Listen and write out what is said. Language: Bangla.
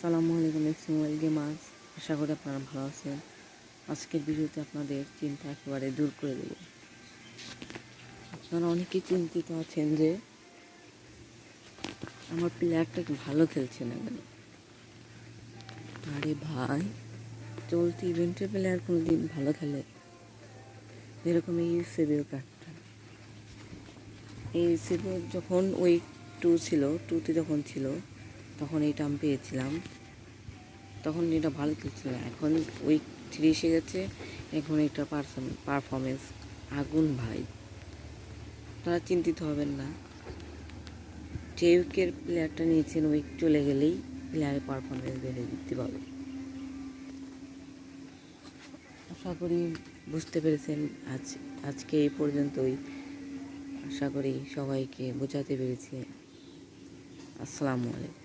আসসালামু আলাইকুম ইসমাইল গেমার্স। আশা করি আপনারা ভালো আছেন। আজকের ভিডিওতে আপনাদের চিন্তা একেবারে দূর করে দেব। আপনারা অনেকেই চিন্তিত আছেন যে আমার প্লেয়ারটা ভালো খেলছে না কেন। আরে ভাই, চলতি ইভেন্টের প্লেয়ার কোনো দিন ভালো খেলে? যেরকম এই ইউসেবিও কার্ডটা, এই ইউসেবিও যখন উইক 2 ছিল, 2তে যখন ছিল তখন এইটা আমি পেয়েছিলাম, তখন এটা ভালো খেলছিল। এখন উইক 3 এসে গেছে, এখন এটা পারফরমেন্স আগুন ভাই। আপনারা চিন্তিত হবেন না, যে উইকের প্লেয়ারটা নিয়েছেন উইক চলে গেলেই প্লেয়ারের পারফরমেন্স বেড়ে দিতে পারবে। আশা করি বুঝতে পেরেছেন। আজকে এই পর্যন্তই। আশা করি সবাইকে বোঝাতে পেরেছি। আসসালামু আলাইকুম।